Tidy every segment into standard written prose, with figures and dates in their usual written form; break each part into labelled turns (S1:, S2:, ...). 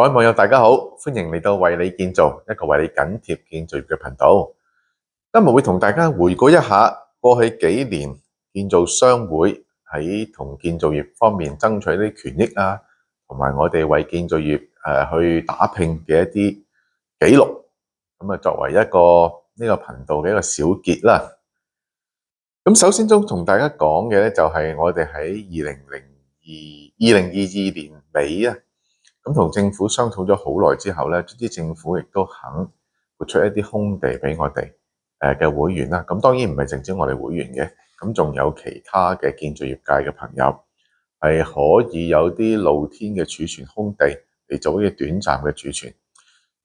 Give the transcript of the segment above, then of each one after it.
S1: 各位網友大家好，歡迎嚟到為你建造，一個為你緊貼建造業嘅頻道。今日會同大家回顧一下過去幾年建造商會喺同建造業方面爭取啲權益啊，同埋我哋為建造業去打拼嘅一啲記錄。咁啊，作為一個呢個頻道嘅一個小結啦。咁首先都同大家講嘅咧，就係我哋喺2022年尾啊。咁同政府商討咗好耐之後咧，啲政府亦都肯撥出一啲空地俾我哋嘅會員啦。咁當然唔係淨止我哋會員嘅，咁仲有其他嘅建造業界嘅朋友係可以有啲露天嘅儲存空地嚟做一啲短暫嘅儲存。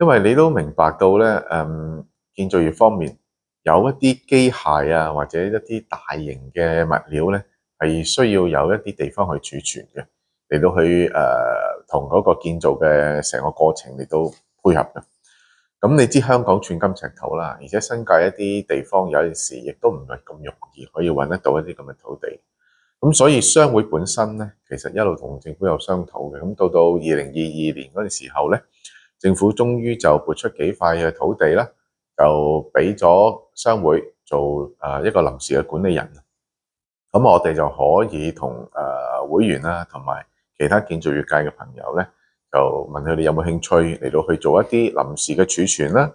S1: 因為你都明白到咧，建造業方面有一啲機械啊，或者一啲大型嘅物料咧，係需要有一啲地方去儲存嘅，嚟到去同嗰個建造嘅成個過程嚟到配合嘅。咁你知香港寸金尺土啦，而且新界一啲地方有陣時亦都唔係咁容易可以揾得到一啲咁嘅土地。咁所以商會本身咧，其實一路同政府有商討嘅。咁到2022年嗰陣時候咧，政府終於就撥出幾塊嘅土地啦，就俾咗商會做一個臨時嘅管理人。咁我哋就可以同會員啦，同埋其他建造業界嘅朋友咧，就問佢哋有冇興趣嚟到去做一啲臨時嘅儲存啦。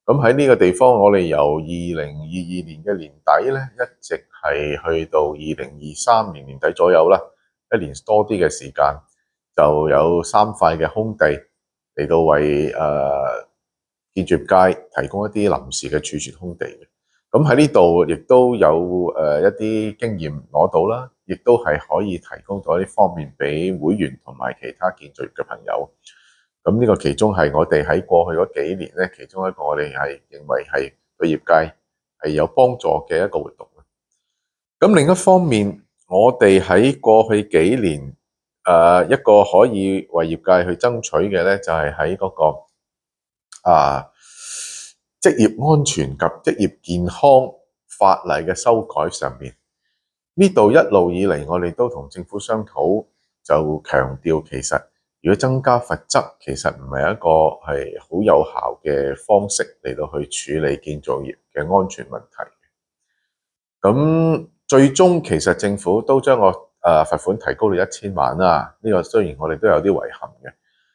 S1: 咁喺呢個地方，我哋由2022年嘅年底咧，一直係去到2023年年底左右啦，一年多啲嘅時間，就有3塊嘅空地嚟到為建築業界提供一啲臨時嘅儲存空地嘅。咁喺呢度亦都有一啲經驗攞到啦，亦都係可以提供到一啲方面俾會員同埋其他建造業嘅朋友。咁呢個其中係我哋喺過去嗰幾年咧，其中一個我哋係認為係對業界係有幫助嘅一個活動。咁另一方面，我哋喺過去幾年一個可以為業界去爭取嘅咧，就係喺嗰個職業安全及職業健康法例嘅修改上面，呢度一路以嚟我哋都同政府商討，就強調其實如果增加罰則，其實唔係一個係好有效嘅方式嚟到去處理建造業嘅安全問題。咁最終其實政府都將個罰款提高到1000萬啦。呢個雖然我哋都有啲遺憾嘅。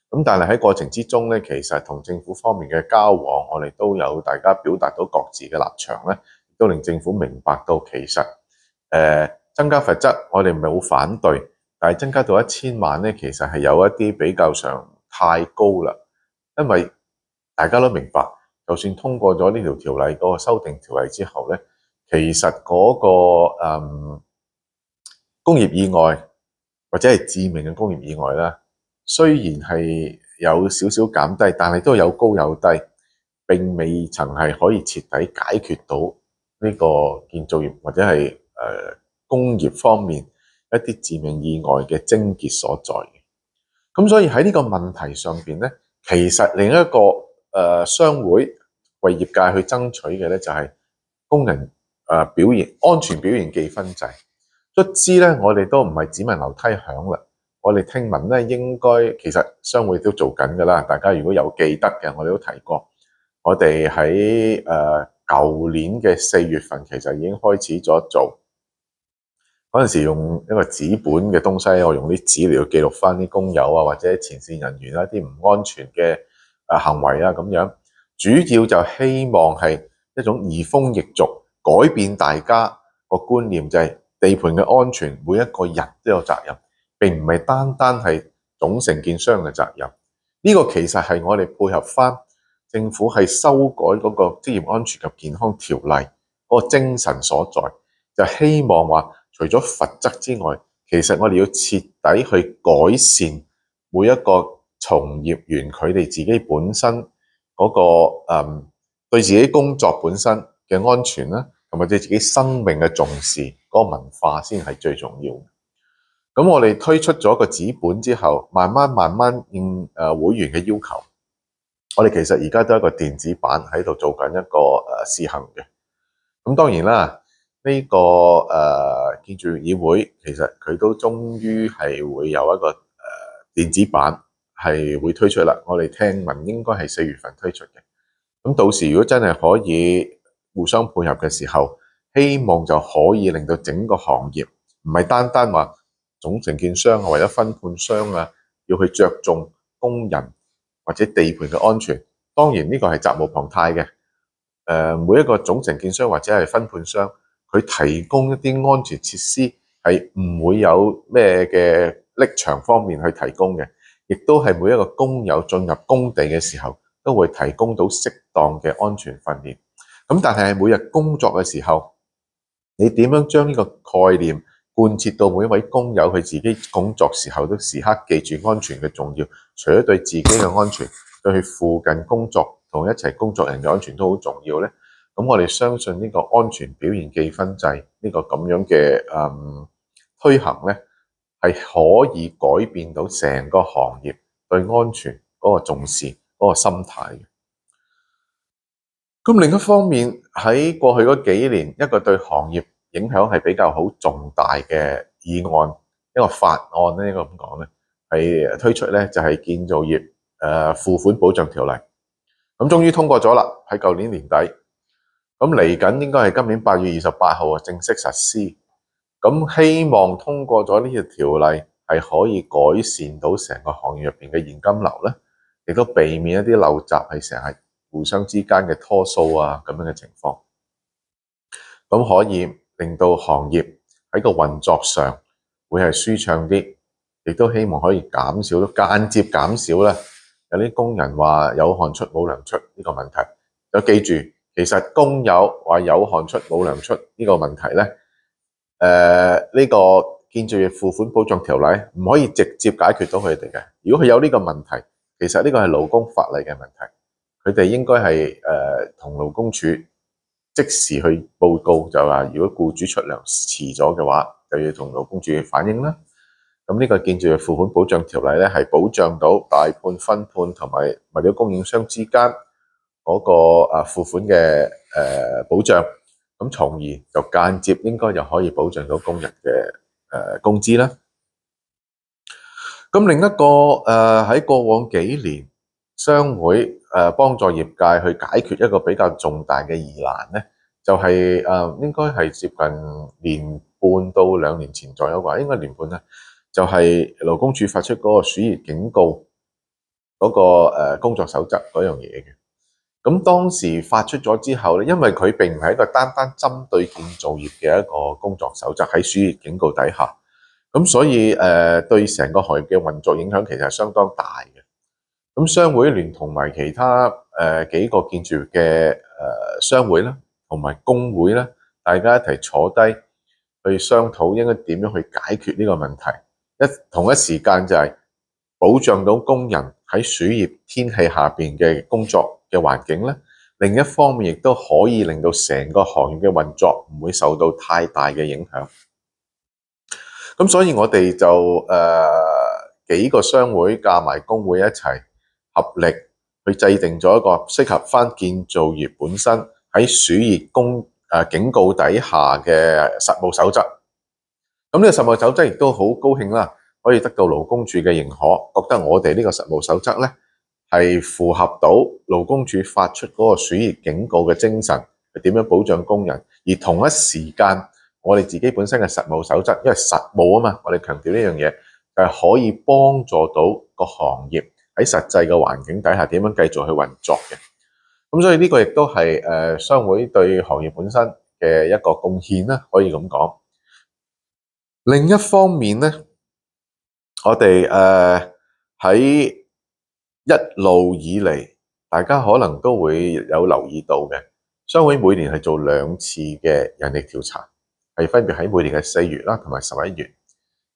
S1: 咁但係喺過程之中咧，其實同政府方面嘅交往，我哋都有大家表達到各自嘅立場咧，都令政府明白到其實增加罰則，我哋唔係好反對，但係增加到1000萬咧，其實係有一啲比較上太高啦。因為大家都明白，就算通過咗呢條條例嗰個修訂條例之後咧，其實嗰個工業意外或者係致命嘅工業意外啦，雖然係有少少減低，但係都有高有低，並未曾係可以徹底解決到呢個建造業或者係工業方面一啲致命意外嘅症結所在嘅。咁所以喺呢個問題上邊咧，其實另一個商會為業界去爭取嘅咧，就係工人表現安全表現記分制。卒之咧，我哋都唔係只聞樓梯響啦。我哋聽聞咧，應該其實商會都做緊㗎啦。大家如果有記得嘅，我哋都提過。我哋喺舊年嘅4月份，其實已經開始咗做。嗰陣時用一個紙本嘅東西，我用啲紙嚟到記錄返啲工友啊，或者前線人員一啲唔安全嘅行為啊咁樣。主要就希望係一種移風易俗，改變大家個觀念，就係地盤嘅安全，每一個人都有責任。並唔係單單係總承建商嘅責任，呢個其實係我哋配合翻政府係修改嗰個職業安全及健康條例嗰個精神所在，就希望話除咗罰則之外，其實我哋要徹底去改善每一個從業員佢哋自己本身嗰個對自己工作本身嘅安全啦，同埋對自己生命嘅重視嗰個文化先係最重要。咁我哋推出咗個紙本之後，慢慢應會員嘅要求，我哋其實而家都有一個電子版喺度做緊一個試行嘅。咁當然啦，呢個建築業議會其實佢都終於係會有一個電子版係會推出啦，我哋聽聞應該係4月份推出嘅。咁到時如果真係可以互相配合嘅時候，希望就可以令到整個行業唔係單單話總承建商或者分判商啊，要去着重工人或者地盤嘅安全。當然呢個係責無旁貸嘅。每一個總承建商或者係分判商，佢提供一啲安全設施係唔會有咩嘅匿場方面去提供嘅，亦都係每一個工友進入工地嘅時候都會提供到適當嘅安全訓練。咁但係每日工作嘅時候，你點樣將呢個概念貫徹到每一位工友佢自己工作時候都時刻記住安全嘅重要？除咗對自己嘅安全，對佢附近工作同一齊工作人嘅安全都好重要呢。咁我哋相信呢個安全表現記分制呢個咁樣嘅推行呢，係可以改變到成個行業對安全嗰個重視嗰個心態嘅。咁另一方面，喺過去嗰幾年，一個對行業影響係比較好重大嘅議案，一個法案咧，應該咁講咧，係推出咧就係建造業付款保障條例。咁終於通過咗啦，喺舊年年底。咁嚟緊應該係今年8月28號正式實施。咁希望通過咗呢條條例係可以改善到成個行業入邊嘅現金流咧，亦都避免一啲陋習係成日互相之間嘅拖數啊咁樣嘅情況。咁可以令到行業喺個運作上會係舒暢啲，亦都希望可以減少間接減少咧有啲工人話有汗出冇糧出呢個問題。就記住，其實工友話有汗出冇糧出呢個問題咧，呢個建造業付款保障條例唔可以直接解決到佢哋嘅。如果佢有呢個問題，其實呢個係勞工法例嘅問題，佢哋應該係同勞工處即時去報告，就話如果僱主出糧遲咗嘅話，就要同勞工處反映啦。咁呢個建造業付款保障條例咧，係保障到大判、分判同埋物料供應商之間嗰個付款嘅保障，咁從而就間接應該就可以保障到工人嘅工資啦。咁另一個喺過往幾年，商會幫助業界去解決一個比較重大嘅疑難咧，就係應該係接近年半到2年前左右啩，應該年半啦。就係勞工處發出嗰個暑熱警告嗰個工作守則嗰樣嘢嘅。咁當時發出咗之後咧，因為佢並唔係一個單單針對建造業嘅一個工作守則喺暑熱警告底下，咁所以對成個行業嘅運作影響其實係相當大嘅。咁商會聯同埋其他幾個建造業嘅商會啦，同埋工會啦，大家一齊坐低去商討應該點樣去解決呢個問題。同一時間就係保障到工人喺暑熱天氣下邊嘅工作嘅環境咧，另一方面亦都可以令到成個行業嘅運作唔會受到太大嘅影響。咁所以我哋就幾個商會加埋工會一齊合力去制定咗一個適合翻建造業本身喺暑熱警告底下嘅實務守則。咁呢個實務守則亦都好高興啦，可以得到勞工處嘅認可，覺得我哋呢個實務守則咧係符合到勞工處發出嗰個暑熱警告嘅精神，係點樣保障工人。而同一時間，我哋自己本身嘅實務守則，因為實務啊嘛，我哋強調呢樣嘢，就係可以幫助到個行業喺實際嘅環境底下點樣繼續去運作嘅。咁所以呢個亦都係商會對行業本身嘅一個貢獻啦，可以咁講。另一方面咧，我哋喺一路以嚟，大家可能都會有留意到嘅，商會每年係做2次嘅人力調查，係分別喺每年嘅4月啦同埋11月，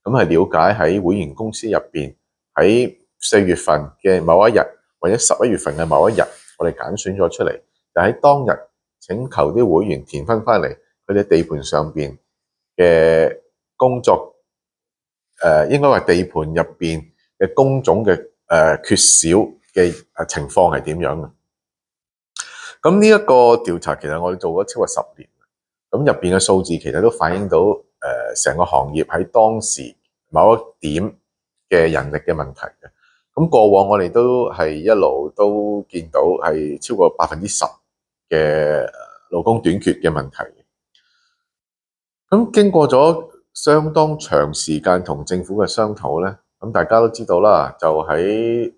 S1: 咁係了解喺會員公司入邊喺4月份嘅某一日或者11月份嘅某一日，我哋揀選咗出嚟，就喺當日請求啲會員填翻嚟佢哋地盤上邊嘅工作，應該話地盤入邊嘅工種嘅缺少嘅情況係點樣嘅？咁呢一個調查其實我哋做咗超過10年，咁入邊嘅數字其實都反映到成個行業喺當時某一點嘅人力嘅問題嘅。咁過往我哋都係一路都見到係超過10%嘅勞工短缺嘅問題。咁經過咗相當長時間同政府嘅商討咧，咁大家都知道啦，就喺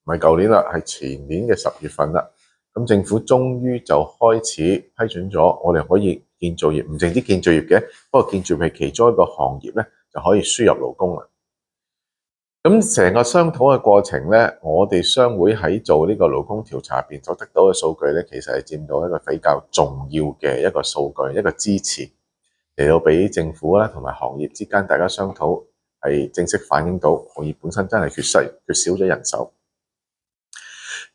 S1: 唔係舊年啦，係前年嘅10月份啦。咁政府終於就開始批准咗，我哋可以建造業，唔淨止建造業嘅，不過建造業係其中一個行業咧，就可以輸入勞工啦。咁成個商討嘅過程咧，我哋商會喺做呢個勞工調查入邊所得到嘅數據咧，其實係佔到一個比較重要嘅一個數據，一個支持嚟到俾政府啦同埋行業之間大家商討，係正式反映到行業本身真係缺少咗人手。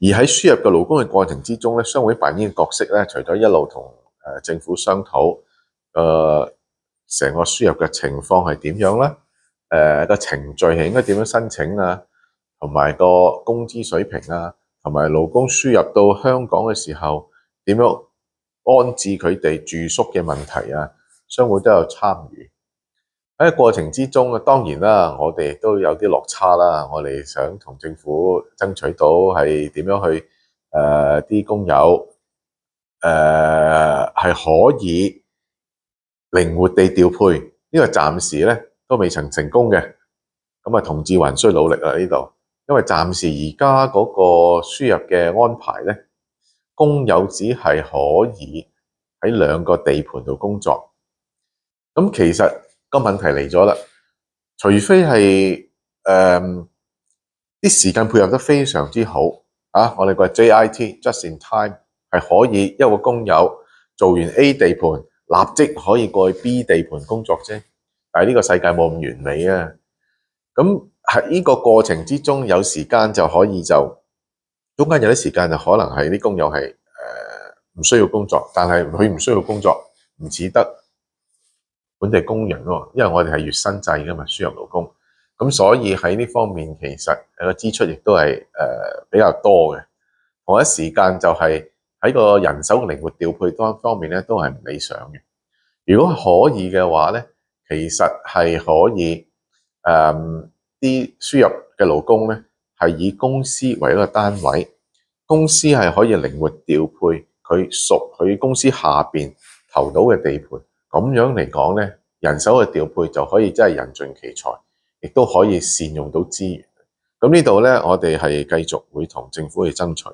S1: 而喺輸入嘅勞工嘅過程之中咧，商會扮演嘅角色咧，除咗一路同政府商討成個輸入嘅情況係點樣咧？個程序係應該點樣申請啊？同埋個工資水平啊，同埋勞工輸入到香港嘅時候點樣安置佢哋住宿嘅問題啊？商會都有參與。喺過程之中啊，當然啦，我哋都有啲落差啦。我哋想同政府爭取到係點樣去啲工友係可以靈活地調配，呢個暫時咧都未曾成功嘅。咁啊，同志還需努力啦呢度，因為暫時而家嗰個輸入嘅安排咧，工友只係可以喺2個地盤度工作。咁其實個問題嚟咗啦，除非係啲時間配合得非常之好啊，我哋個 JIT just in time 係可以一個工友做完 A 地盤，立即可以過去 B 地盤工作啫。但係呢個世界冇咁完美啊。咁喺呢個過程之中，有時間就可以中間有啲時間就可能係啲工友係唔需要工作，但係佢唔需要工作唔似得本地工人喎，因為我哋係月薪制㗎嘛，輸入勞工，咁所以喺呢方面其實個支出亦都係比較多嘅。同一時間就係喺個人手嘅靈活調配方面咧，都係唔理想嘅。如果可以嘅話咧，其實係可以啲輸入嘅勞工咧係以公司為一個單位，公司係可以靈活調配佢屬佢公司下邊投到嘅地盤。咁樣嚟講咧，人手嘅調配就可以真係人盡其才，亦都可以善用到資源。咁呢度咧，我哋係繼續會同政府去爭取。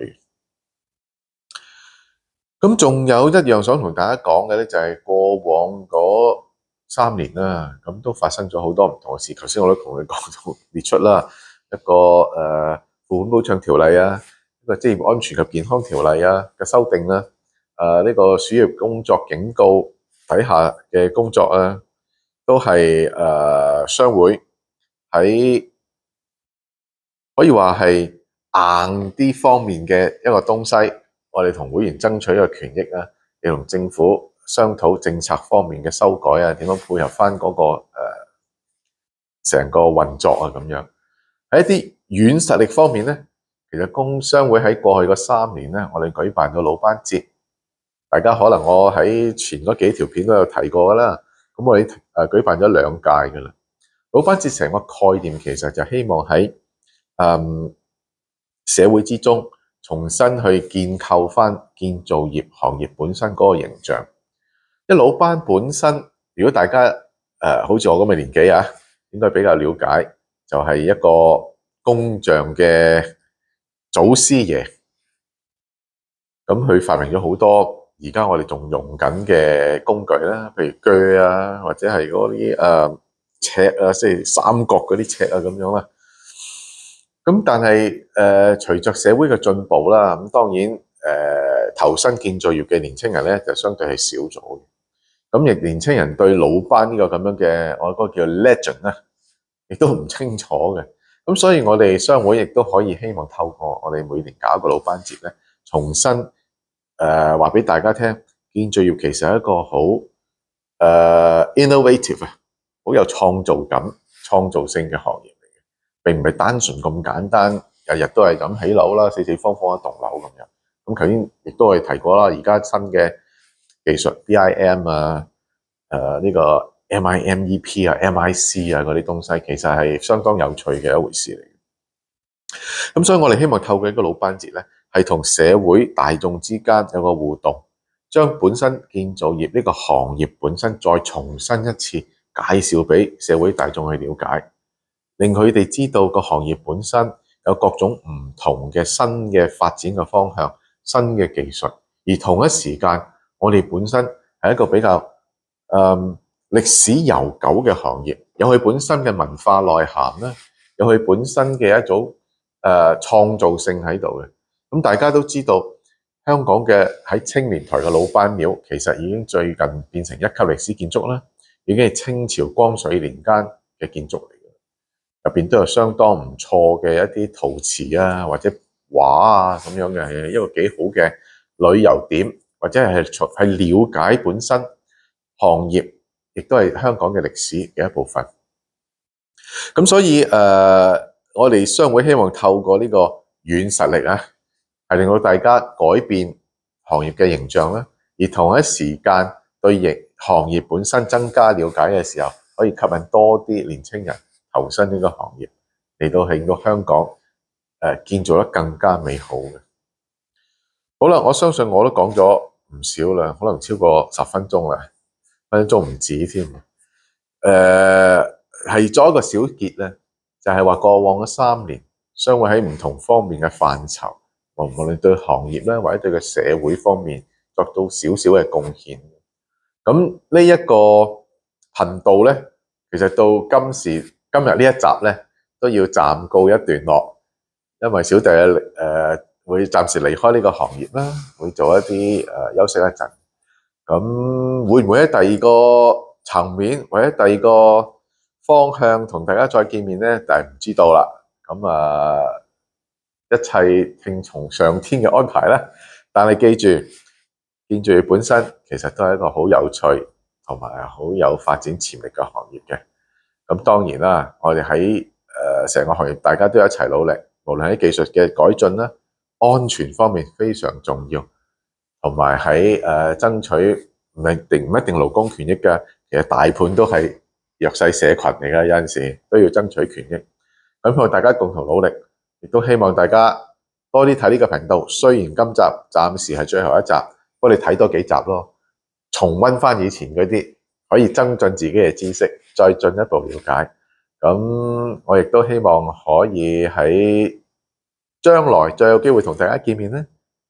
S1: 咁仲有一樣想同大家講嘅咧，就係過往嗰3年啦，咁都發生咗好多唔同嘅事。頭先我都同你講到列出啦，一個付款保障條例啊，一個職業安全及健康條例啊嘅修訂啦，呢個暑熱工作警告底下嘅工作啊，都係商會喺可以話係硬啲方面嘅一個東西。我哋同會員爭取嘅權益啊，要同政府商討政策方面嘅修改啊，點樣配合翻嗰個成個運作啊咁樣。喺一啲軟實力方面咧，其實工商會喺過去嗰3年咧，我哋舉辦咗魯班節，大家可能我喺前嗰幾條片都有提過噶啦。咁我哋舉辦咗2屆噶啦。魯班節成個概念其實就希望喺社會之中，重新去建構翻建造業行業本身嗰個形象。一魯班本身，如果大家好似我咁嘅年紀啊，應該比較了解，就係一個工匠嘅祖師爺。咁佢發明咗好多而家我哋仲用緊嘅工具啦，譬如鋸啊，或者係嗰啲尺啊，即係三角嗰啲尺啊咁樣啦。咁但係隨着社會嘅進步啦，咁當然投身建造業嘅年青人咧就相對係少咗嘅。咁亦年青人對魯班呢個咁樣嘅我嗰個叫 legend 咧，亦都唔清楚嘅。咁所以我哋商會亦都可以希望透過我哋每年搞一個魯班節咧，重新話俾大家聽，建造業其實係一個好innovative 啊，好有創造感、創造性嘅行業。並唔係單純咁簡單，日日都係咁起樓啦，四四方方一棟樓咁樣。咁頭先亦都係提過啦，而家新嘅技術 BIM 啊，呢個 MIMEP 啊、MIC 啊嗰啲東西，其實係相當有趣嘅一回事嚟。咁所以我哋希望透過一個老班節咧，係同社會大眾之間有個互動，將本身建造業呢個行業本身再重新一次介紹俾社會大眾去了解，令佢哋知道個行業本身有各種唔同嘅新嘅發展嘅方向、新嘅技術，而同一時間我哋本身係一個比較歷史悠久嘅行業，有佢本身嘅文化內涵啦，有佢本身嘅一種創造性喺度嘅。咁大家都知道，香港嘅喺青年台嘅老班廟，其實已經最近變成一級歷史建築啦，已經係清朝光緒年間嘅建築嚟嘅，入邊都有相當唔錯嘅一啲陶瓷啊，或者畫啊咁樣嘅，係一個幾好嘅旅遊點，或者係了解本身行業，亦都係香港嘅歷史嘅一部分。咁所以我哋商會希望透過呢個軟實力啊，係令到大家改變行業嘅形象啦，而同一時間對行業本身增加了解嘅時候，可以吸引多啲年青人投身呢個行業，嚟到令到香港建造得更加美好嘅。好啦，我相信我都講咗唔少啦，可能超過10分鐘啦，分鐘唔止添。係做一個小結咧，就係話過往嘅3年，商會喺唔同方面嘅範疇，無論對行業咧，或者對個社會方面作到少少嘅貢獻。咁呢一個頻道咧，其實到今日呢一集咧，都要暫告一段落，因為小弟會暫時離開呢個行業啦，會做一啲休息一陣。咁會唔會喺第二個層面或者第二個方向同大家再見面呢？但係唔知道啦。咁一切聽從上天嘅安排啦。但係記住，建築業本身其實都係一個好有趣同埋好有發展潛力嘅行業嘅。咁當然啦，我哋喺成個行業大家都一齊努力，無論喺技術嘅改進啦、安全方面非常重要，同埋喺爭取唔一定勞工權益嘅，其實大盤都係弱勢社群嚟嘅，有陣時都要爭取權益。咁希望大家共同努力，亦都希望大家多啲睇呢個頻道。雖然今集暫時係最後一集，不過你睇多幾集咯，重溫翻以前嗰啲，可以增進自己嘅知識，再進一步了解。咁我亦都希望可以喺將來再有機會同大家見面咧，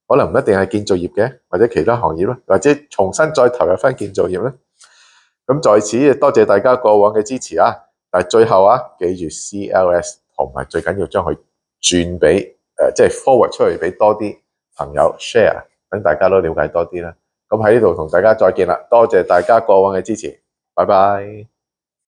S1: 可能唔一定係建造業嘅，或者其他行業啦，或者重新再投入翻建造業咧。咁在此多謝大家過往嘅支持啊！但係最後啊，記住 CLS 同埋最緊要將佢轉俾即係 forward 出去俾多啲朋友 share， 等大家都了解多啲啦。咁喺呢度同大家再見啦，多謝大家過往嘅支持，拜拜。